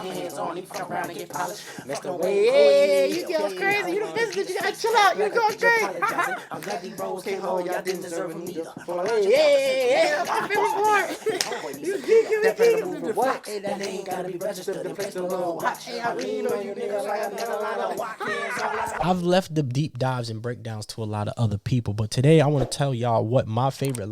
Hands on, you fuck around and get polished. Mr. Way, you going crazy. You the business. You gotta chill out. You're going crazy. I'm glad these bros came home. Y'all didn't deserve them either. Yeah, my favorite part. You geeking what? Hey, that ain't gotta be registered and placed alone. Watch. Hey, I really know you niggas like I never line up. Walk hands on. I've left the deep dives and breakdowns to a lot of other people, but today I want to tell y'all what my favorite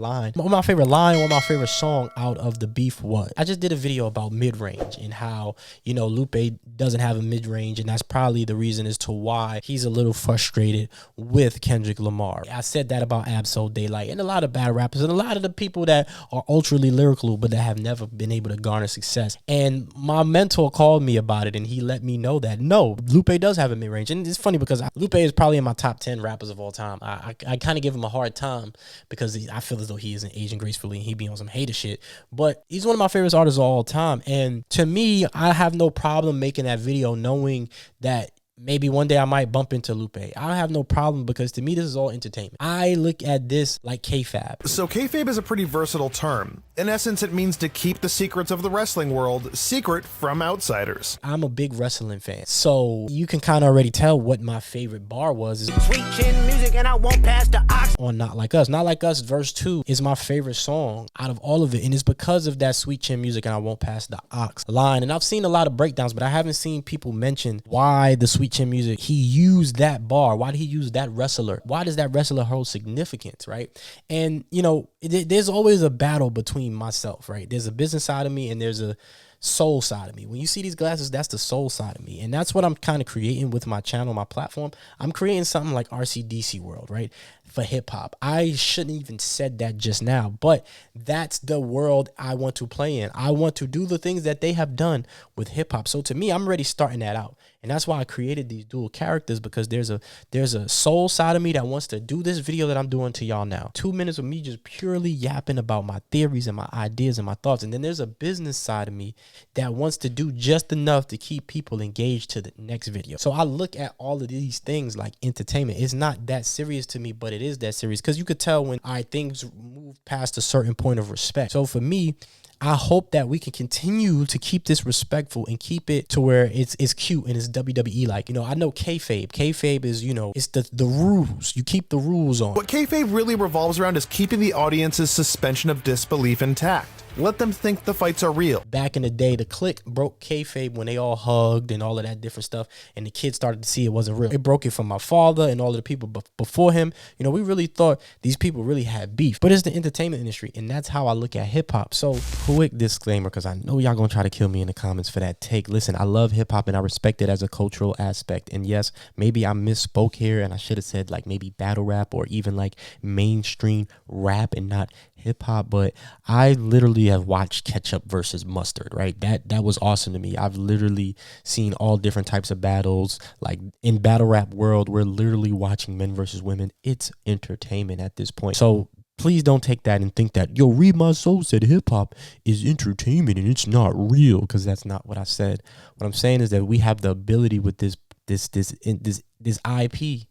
song out of the beef was. I just did a video about mid-range and how, you know, Lupe doesn't have a mid-range, and that's probably the reason as to why he's a little frustrated with Kendrick Lamar. I said that about Absol Daylight and a lot of bad rappers and a lot of the people that are ultra lyrical but that have never been able to garner success. And my mentor called me about it, and he let me know that no, Lupe does have a mid-range. And it's funny because Lupe is probably in my top 10 rappers of all time. I kind of give him a hard time because I feel as though he isn't aging gracefully and he be on some hater shit, but he's one of my favorite artists of all time. And to me, I have no problem making that video knowing that maybe one day I might bump into Lupe. I have no problem because to me, this is all entertainment. I look at this like kayfabe. So kayfabe is a pretty versatile term. In essence, it means to keep the secrets of the wrestling world secret from outsiders. I'm a big wrestling fan, so you can kind of already tell what my favorite bar was. Sweet chin music and I won't pass the ox. On Not Like Us. Not Like Us verse 2 is my favorite song out of all of it, and it's because of that sweet chin music and I won't pass the ox line. And I've seen a lot of breakdowns, but I haven't seen people mention why the sweet chin music, he used that bar. Why did he use that wrestler? Why does that wrestler hold significance, right? And, you know, there's always a battle between myself, right? There's a business side of me and there's a soul side of me. When you see these glasses, that's the soul side of me. And that's what I'm kind of creating with my channel, my platform. I'm creating something like RCDC World, right? For hip hop. I shouldn't even said that just now, but that's the world I want to play in. I want to do the things that they have done with hip hop. So to me, I'm already starting that out. And that's why I created these dual characters, because there's a soul side of me that wants to do this video that I'm doing to y'all now. 2 minutes of me just purely yapping about my theories and my ideas and my thoughts. And then there's a business side of me that wants to do just enough to keep people engaged to the next video. So I look at all of these things like entertainment. It's not that serious to me, but it is that serious because you could tell when things move past a certain point of respect. So for me, I hope that we can continue to keep this respectful and keep it to where it's cute and it's WWE like. You know, I know kayfabe. Kayfabe is, you know, it's the rules. You keep the rules on. What kayfabe really revolves around is keeping the audience's suspension of disbelief intact. Let them think the fights are real. Back in the day, the Click broke kayfabe when they all hugged and all of that different stuff, and the kids started to see it wasn't real. It broke it from my father and all of the people before him. You know, we really thought these people really had beef, but it's the entertainment industry, and that's how I look at hip hop. So quick disclaimer, because I know y'all gonna try to kill me in the comments for that take. Listen, I love hip hop and I respect it as a cultural aspect. And yes, maybe I misspoke here and I should have said like maybe battle rap or even like mainstream rap and not hip hop, but I literally have watched Ketchup versus Mustard, right? That was awesome to me. I've literally seen all different types of battles. Like in battle rap world, we're literally watching men versus women. It's entertainment at this point. So please don't take that and think that, yo, Read My Soul said hip hop is entertainment and it's not real, because that's not what I said. What I'm saying is that we have the ability with this IP,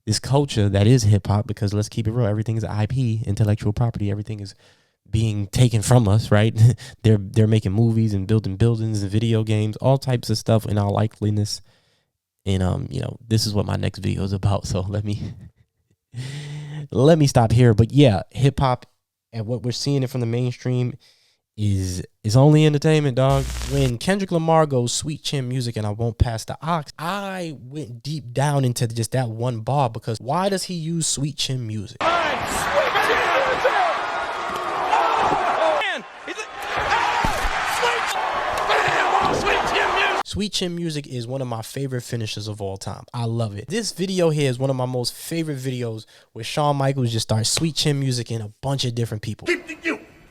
this culture that is hip hop, because let's keep it real, everything is IP, intellectual property, everything is being taken from us, right? they're making movies and building buildings and video games, all types of stuff in all likeliness. And you know, this is what my next video is about. So let me stop here. But yeah, hip hop and what we're seeing it from the mainstream is only entertainment, dog. When Kendrick Lamar goes sweet chin music and I won't pass the ox, I went deep down into just that one bar, because why does he use sweet chin music? Sweet chin music is one of my favorite finishers of all time. I love it. This video here is one of my most favorite videos where Shawn Michaels just starts sweet chin music in a bunch of different people.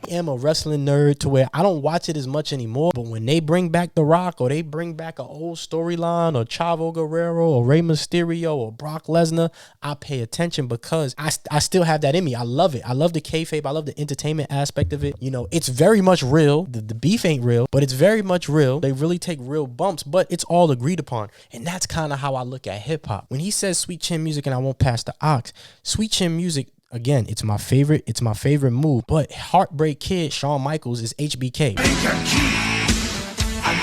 I am a wrestling nerd to where I don't watch it as much anymore, but when they bring back The Rock or they bring back an old storyline or Chavo Guerrero or Rey Mysterio or Brock Lesnar, I pay attention because I still have that in me. I love it. I love the kayfabe. I love the entertainment aspect of it. You know, it's very much real. The beef ain't real, but it's very much real. They really take real bumps, but it's all agreed upon. And that's kind of how I look at hip hop. When he says sweet chin music and I won't pass the ox, sweet chin music, again, it's my favorite move. But Heartbreak Kid, Shawn Michaels, is HBK.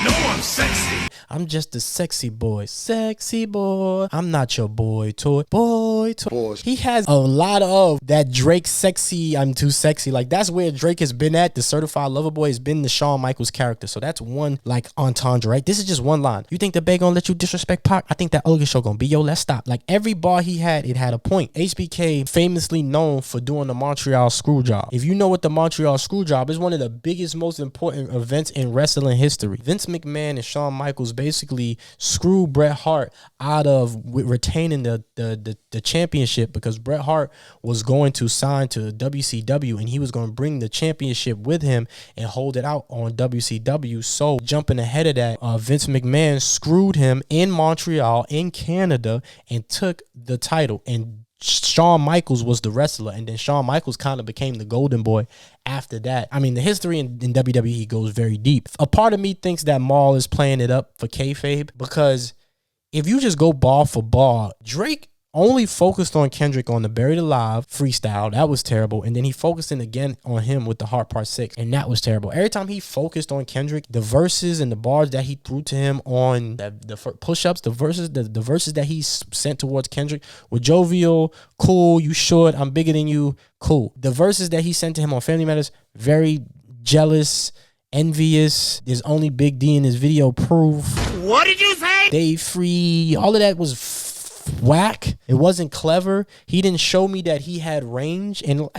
know I'm sexy. I'm just a sexy boy. Sexy boy. I'm not your boy toy. Boy toy. He has a lot of that Drake sexy, I'm too sexy. Like, that's where Drake has been at. The certified lover boy has been the Shawn Michaels character. So that's one, like, entendre, right? This is just one line. You think the Bay gonna let you disrespect Pac? I think that Ugly Show gonna be, yo, let's stop. Like, every bar he had, it had a point. HBK famously known for doing the Montreal Screwjob. If you know what the Montreal Screwjob is, one of the biggest, most important events in wrestling history. Vince McMahon and Shawn Michaels basically screwed Bret Hart out of retaining the championship, because Bret Hart was going to sign to WCW and he was going to bring the championship with him and hold it out on WCW. So jumping ahead of that, Vince McMahon screwed him in Montreal, in Canada, and took the title. And Shawn Michaels was the wrestler, and then Shawn Michaels kind of became the golden boy after that. I mean, the history in WWE goes very deep. A part of me thinks that Maul is playing it up for kayfabe, because if you just go bar for bar, Drake only focused on Kendrick on the Buried Alive freestyle. That was terrible. And then he focused in again on him with the Heart Part 6. And that was terrible. Every time he focused on Kendrick, the verses and the bars that he threw to him on the push-ups, the verses that he sent towards Kendrick were jovial, cool, you should, I'm bigger than you, cool. The verses that he sent to him on Family Matters, very jealous, envious, there's only Big D in his video, proof. What did you say? They free, all of that was whack. It wasn't clever. He didn't show me that he had range, and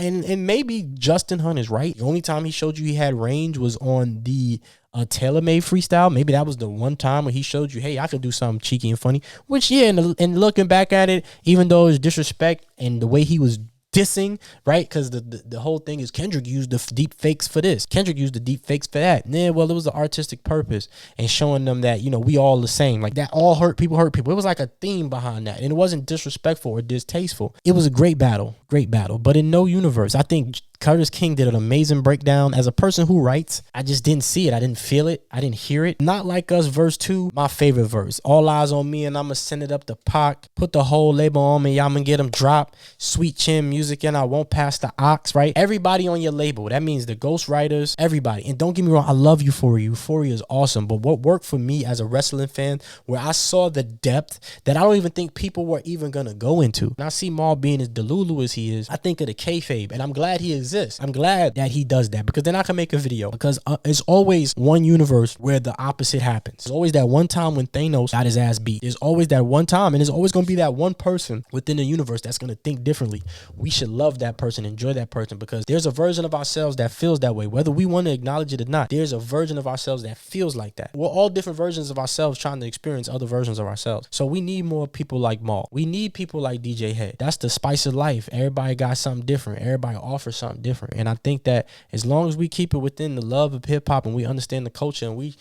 maybe Justin Hunt is right. The only time he showed you he had range was on the TaylorMade freestyle. Maybe that was the one time where he showed you, hey, I could do something cheeky and funny. Which, yeah, and looking back at it, even though it was disrespect and the way he was dissing, right? Because the whole thing is Kendrick used the deep fakes for this. Kendrick used the deep fakes for that. Yeah, well, it was the artistic purpose and showing them that, you know, we all the same. Like, that all hurt people hurt people. It was like a theme behind that. And it wasn't disrespectful or distasteful. It was a great battle. Great battle. But in no universe, I think Curtis King did an amazing breakdown. As a person who writes, I just didn't see it. I didn't feel it. I didn't hear it. Not Like Us verse 2, my favorite verse. All eyes on me and I'ma send it up to Pac. Put the whole label on me, y'all gonna get them dropped. Sweet Chin Music and I won't pass the ox, right? Everybody on your label. That means the ghostwriters, everybody. And don't get me wrong, I love Euphoria. Euphoria is awesome. But what worked for me as a wrestling fan, where I saw the depth that I don't even think people were even gonna go into. And I see Maul being as delulu as he is, I think of the kayfabe, and I'm glad he exists. I'm glad that he does that, because then I can make a video, because it's always one universe where the opposite happens. There's always that one time when Thanos got his ass beat. There's always that one time, and there's always going to be that one person within the universe that's going to think differently. We should love that person, enjoy that person, because there's a version of ourselves that feels that way. Whether we want to acknowledge it or not, there's a version of ourselves that feels like that. We're all different versions of ourselves trying to experience other versions of ourselves. So we need more people like Maul. We need people like DJ Head. That's the spice of life. Everybody got something different. Everybody offers something different. And I think that as long as we keep it within the love of hip hop and we understand the culture, and we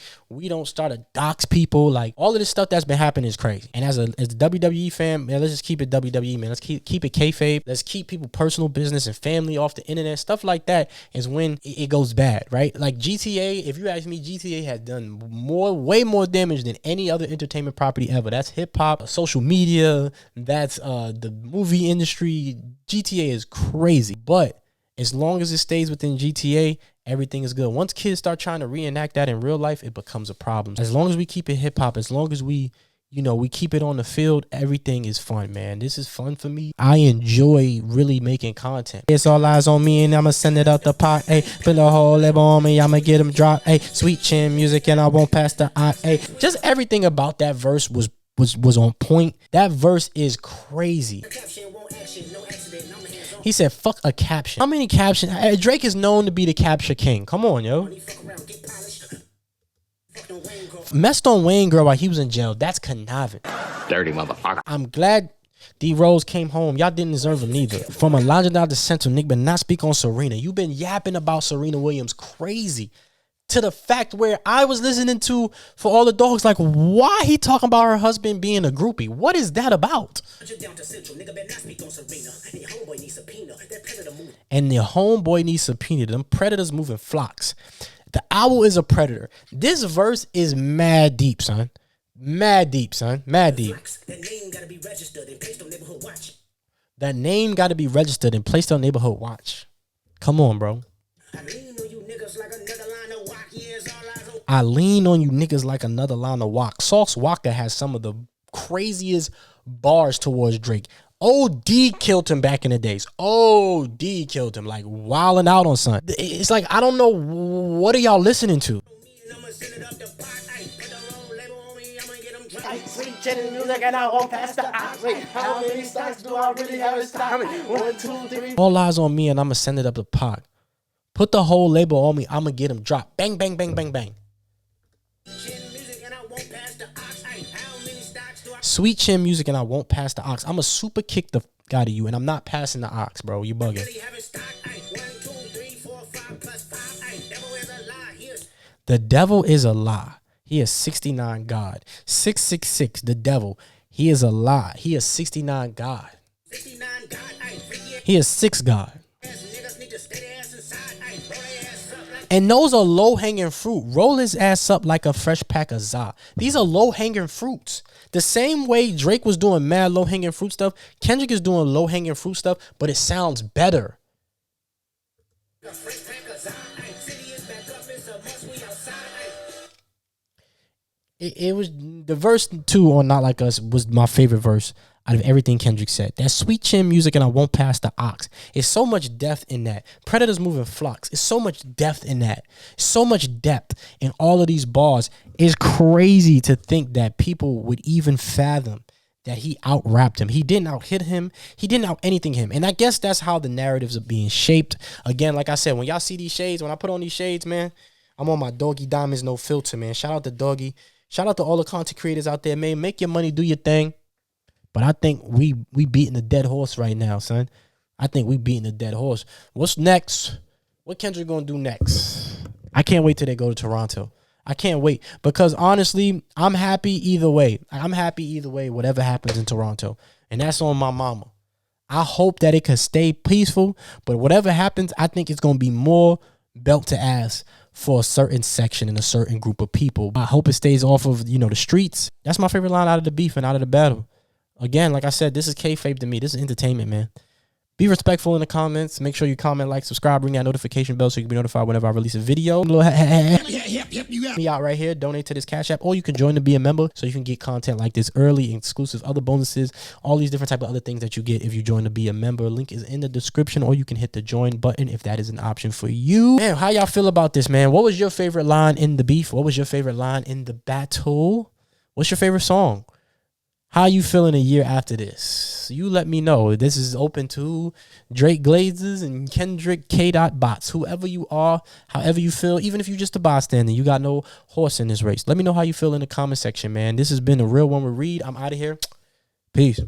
don't start to dox people, like, all of this stuff that's been happening is crazy. And as a WWE fan, man, let's just keep it WWE, man. Let's keep it kayfabe. Let's keep people personal business and family off the internet. Stuff like that is when it goes bad, right? Like GTA, if you ask me, GTA has done way more damage than any other entertainment property ever. That's hip hop, social media, that's the movie industry. GTA is crazy, but as long as it stays within GTA, everything is good. Once kids start trying to reenact that in real life, it becomes a problem. As long as we keep it hip hop, as long as we keep it on the field, everything is fun, man. This is fun for me. I enjoy really making content. It's all eyes on me and I'ma send it out the pot. Hey, put the whole label on me, I'ma get them dropped. Hey, Sweet Chin Music and I won't pass the eye. Hey, just everything about that verse was on point. That verse is crazy. He said, fuck a caption. How many captions? Drake is known to be the capture king. Come on, yo. Messed on Wayne Girl while he was in jail. That's conniving. Dirty motherfucker. I'm glad D Rose came home. Y'all didn't deserve him neither. From a legendary to central, nigga, but not speak on Serena. You've been yapping about Serena Williams crazy. To the fact where I was listening to For All the Dogs, like, why he talking about her husband being a groupie? What is that about? And the homeboy needs subpoena. Them predators moving flocks. The owl is a predator. This verse is mad deep, son. Mad deep, son. Mad deep. That name got to be registered and placed on neighborhood watch. That name got to be registered and placed on neighborhood watch. Come on, bro. I lean on you niggas like another line of walk. Sauce Walker has some of the craziest bars towards Drake. OD killed him back in the days. OD killed him, like wilding out on son. It's like, I don't know, what are y'all listening to? All eyes on me and I'ma send it up the pot. Put the whole label on me, I'ma get him dropped. Bang, bang, bang, bang, bang. Sweet chin music and I won't pass the ox. I'ma super kick the out of you and I'm not passing the ox, bro. You bugging. The devil is a lie. He is 69 God. 666, the devil. He is a lie. He is 69 God. He is 6 God. And those are low-hanging fruit. Roll his ass up like a fresh pack of za. These are low-hanging fruits. The same way Drake was doing mad low-hanging fruit stuff, Kendrick is doing low-hanging fruit stuff, but it sounds better. It was the verse 2 on Not Like Us was my favorite verse out of everything Kendrick said. That sweet chin music and I won't pass the ox. It's so much depth in that. Predators moving flocks. It's so much depth in that. So much depth in all of these bars. It's crazy to think that people would even fathom that he out-rapped him. He didn't out-hit him. He didn't out-anything him. And I guess that's how the narratives are being shaped. Again, like I said, when y'all see these shades, when I put on these shades, man, I'm on my Doggy Diamonds No Filter, man. Shout out to Doggy. Shout out to all the content creators out there, man. Make your money, do your thing. But I think we beating a dead horse right now, son. I think we beating a dead horse. What's next? What Kendrick gonna do next? I can't wait till they go to Toronto. I can't wait. Because honestly, I'm happy either way. I'm happy either way, whatever happens in Toronto. And that's on my mama. I hope that it can stay peaceful. But whatever happens, I think it's gonna be more belt to ass for a certain section and a certain group of people. I hope it stays off of, the streets. That's my favorite line out of the beef and out of the battle. Again, like I said, this is kayfabe to me. This is entertainment, man. Be respectful in the comments. Make sure you comment, like, subscribe, ring that notification bell so you can be notified whenever I release a video. Me out right here. Donate to this Cash App, or you can join to be a member so you can get content like this early, exclusive, other bonuses, all these different type of other things that you get if you join to be a member. Link is in the description, or you can hit the join button if that is an option for you. Man, how y'all feel about this, man? What was your favorite line in the beef? What was your favorite line in the battle? What's your favorite song? How you feeling a year after this? You let me know. This is open to Drake Glazes and Kendrick K.Bots. Whoever you are, however you feel, even if you're just a bystander, you got no horse in this race. Let me know how you feel in the comment section, man. This has been a real one with Reed. I'm out of here. Peace.